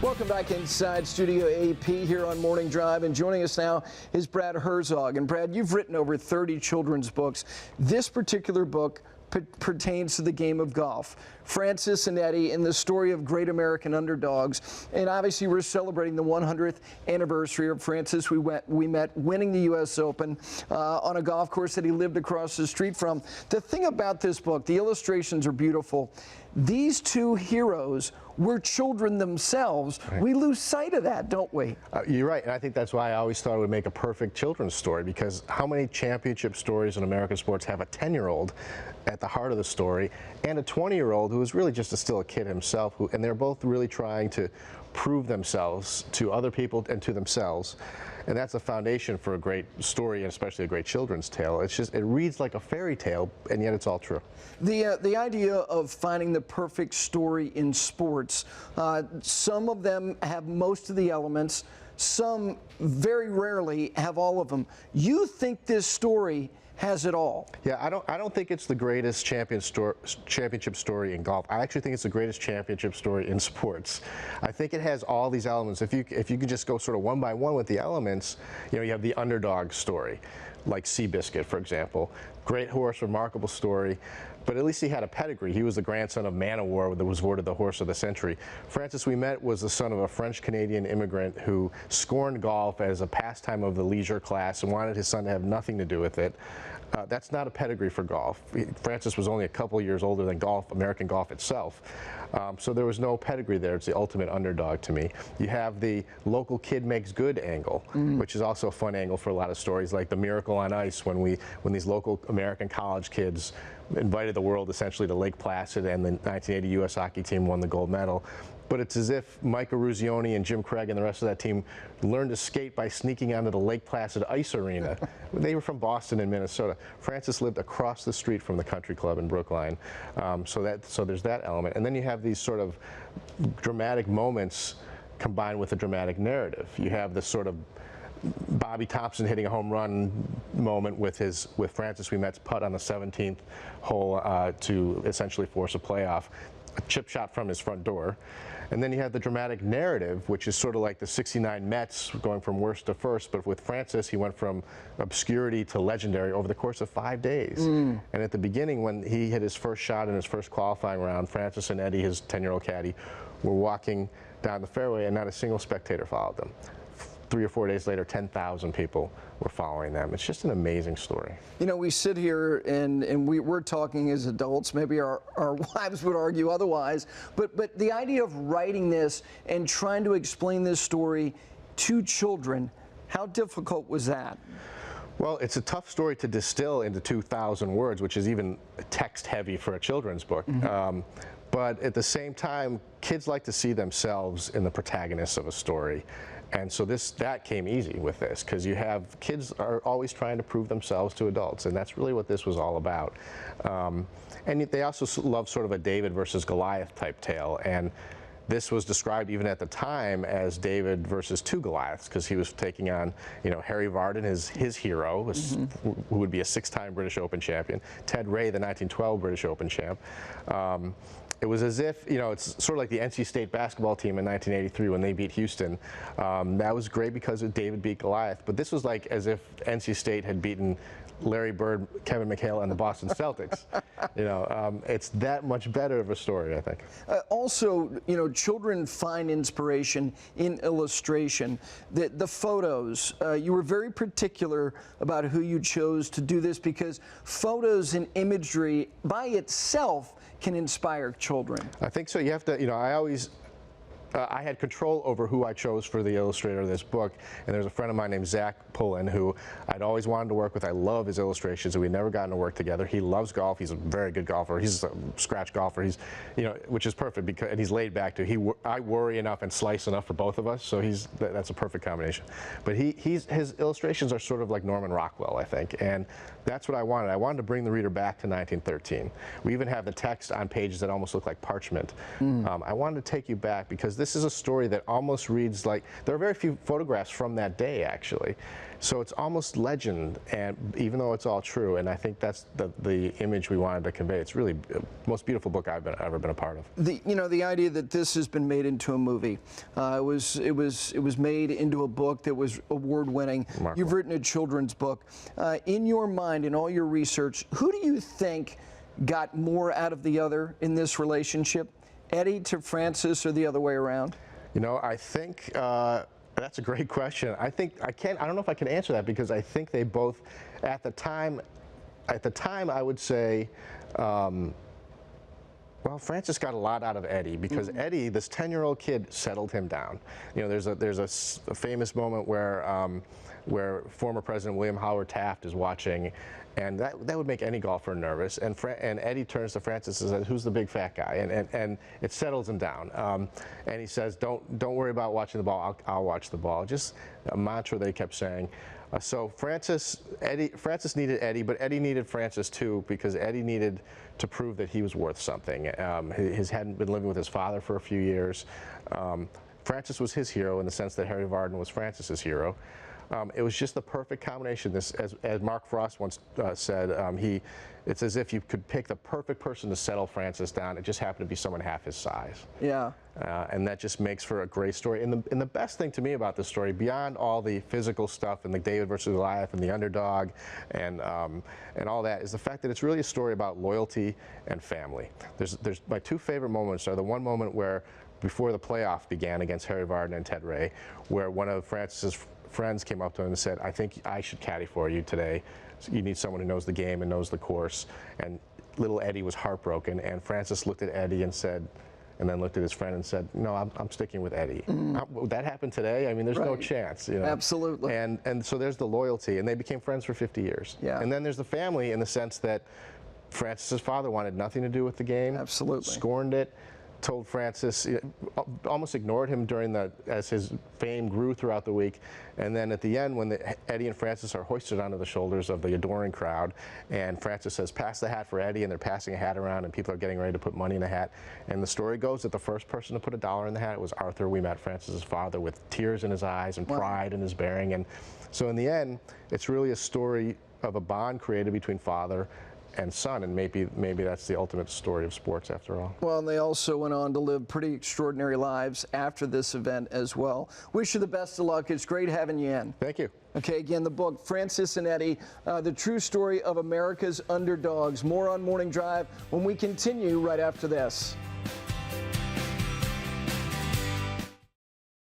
Welcome back inside Studio AP here on Morning Drive, and joining us now is Brad Herzog. And Brad, you've written over 30 children's books. This particular book pertains to the game of golf. Francis and Eddie and the story of great American underdogs. And obviously we're celebrating the 100th anniversary of Francis Ouimet winning the U.S. Open on a golf course that he lived across the street from. The thing about this book, the illustrations are beautiful. These two heroes were children themselves. Right. We lose sight of that, don't we? You're right, and I think that's why I always thought it would make a perfect children's story, because how many championship stories in American sports have a 10-year-old at the heart of the story and a 20-year-old who is really just still a kid himself, and they're both really trying to prove themselves to other people and to themselves. And that's the foundation for a great story, and especially a great children's tale. It's just, it reads like a fairy tale, and yet it's all true. The idea of finding the perfect story in sports, some of them have most of the elements, some very rarely have all of them. You think this story has it all? Yeah, I don't think it's the greatest championship story in golf. I actually think it's the greatest championship story in sports. I think it has all these elements. If you could just go sort of one by one with the elements, you know, you have the underdog story, like Seabiscuit, for example. Great horse, remarkable story, but at least he had a pedigree. He was the grandson of Man of War that was voted the horse of the century. Francis Ouimet was the son of a French-Canadian immigrant who scorned golf as a pastime of the leisure class and wanted his son to have nothing to do with it. That's not a pedigree for golf. Francis was only a couple years older than golf, American golf itself. So there was no pedigree there. It's the ultimate underdog to me. You have the local kid makes good angle, which is also a fun angle for a lot of stories, like the Miracle on Ice, when these local American college kids invited the world essentially to Lake Placid, and the 1980 U.S. hockey team won the gold medal. But it's as if Mike Eruzione and Jim Craig and the rest of that team learned to skate by sneaking onto the Lake Placid ice arena. They were from Boston and Minnesota. Francis lived across the street from the country club in Brookline. So there's that element. And then you have these sort of dramatic moments combined with a dramatic narrative. You have this sort of Bobby Thompson hitting a home run moment with Francis Ouimet's putt on the 17th hole to essentially force a playoff. A chip shot from his front door. And then you have the dramatic narrative, which is sort of like the '69 Mets going from worst to first, but with Francis, he went from obscurity to legendary over the course of 5 days. And at the beginning, when he hit his first shot in his first qualifying round, Francis and Eddie, his 10-year-old caddy, were walking down the fairway, and not a single spectator followed them. 3 or 4 days later, 10,000 people were following them. It's just an amazing story. You know, we sit here and we're talking as adults. Maybe our wives would argue otherwise. But the idea of writing this and trying to explain this story to children, how difficult was that? Well, it's a tough story to distill into 2,000 words, which is even text heavy for a children's book. But at the same time, kids like to see themselves in the protagonists of a story. And so that came easy with this, because you have kids are always trying to prove themselves to adults, and that's really what this was all about. And they also love sort of a David versus Goliath type tale, and this was described even at the time as David versus two Goliaths, because he was taking on, you know, Harry Vardon, his hero, who would be a 6-time British Open champion, Ted Ray, the 1912 British Open champ. It was as if, you know, it's sort of like the NC State basketball team in 1983 when they beat Houston. That was great because David beat Goliath, but this was like as if NC State had beaten Larry Bird, Kevin McHale, and the Boston Celtics. You know, it's that much better of a story, I think. Also, you know, children find inspiration in illustration. The photos, you were very particular about who you chose to do this, because photos and imagery by itself can inspire children. I think so. You have to, you know, I had control over who I chose for the illustrator of this book, and there's a friend of mine named Zachary Pullen who I'd always wanted to work with. I love his illustrations, and we'd never gotten to work together. He loves golf. He's a very good golfer. He's a scratch golfer. He's, you know, which is perfect, because, and he's laid back too. I worry enough and slice enough for both of us, so that's a perfect combination. But his illustrations are sort of like Norman Rockwell, I think, and that's what I wanted. I wanted to bring the reader back to 1913. We even have the text on pages that almost look like parchment. I wanted to take you back, because this is a story that almost reads like, there are very few photographs from that day actually. So it's almost legend, and even though it's all true, and I think that's the image we wanted to convey. It's really the most beautiful book I've ever been a part of. The idea that this has been made into a movie, it was made into a book that was award-winning. You've written a children's book. In your mind, in all your research, who do you think got more out of the other in this relationship? Eddie to Francis, or the other way around? You know, I think that's a great question. I don't know if I can answer that, because I think they both, at the time I would say, well, Francis got a lot out of Eddie, because Eddie, this 10-year-old kid, settled him down. You know, there's a famous moment where former President William Howard Taft is watching, and that would make any golfer nervous. And Eddie turns to Francis and says, "Who's the big fat guy?" And it settles him down. And he says, "Don't worry about watching the ball. I'll watch the ball." Just a mantra they kept saying. So Francis needed Eddie, but Eddie needed Francis too, because Eddie needed to prove that he was worth something. He hadn't been living with his father for a few years. Francis was his hero in the sense that Harry Vardon was Francis's hero. It was just the perfect combination. This, as Mark Frost once said, it's as if you could pick the perfect person to settle Francis down. It just happened to be someone half his size. Yeah. And that just makes for a great story. And the best thing to me about this story, beyond all the physical stuff and the David versus Goliath and the underdog and all that, is the fact that it's really a story about loyalty and family. There's my two favorite moments are the one moment where, before the playoff began against Harry Vardon and Ted Ray, where one of Francis's friends came up to him and said, "I think I should caddy for you today. So you need someone who knows the game and knows the course." And little Eddie was heartbroken, and Francis looked at Eddie and said, and then looked at his friend and said, "No, I'm sticking with Eddie." Would that happen today? I mean, there's no chance. You know? Absolutely. And so there's the loyalty, and they became friends for 50 years. Yeah. And then there's the family, in the sense that Francis's father wanted nothing to do with the game. Absolutely. Scorned it. Told Francis, almost ignored him as his fame grew throughout the week. And then at the end, when Eddie and Francis are hoisted onto the shoulders of the adoring crowd, and Francis says, "Pass the hat for Eddie," and they're passing a hat around, and people are getting ready to put money in the hat. And the story goes that the first person to put $1 in the hat was Arthur Ouimet, Francis's father, with tears in his eyes and pride in his bearing. And so in the end, it's really a story of a bond created between father and son, and maybe that's the ultimate story of sports after all. Well, and they also went on to live pretty extraordinary lives after this event as well. Wish you the best of luck. It's great having you in. Thank you. Okay, again, the book, Francis and Eddie, the true story of America's underdogs. More on Morning Drive when we continue right after this.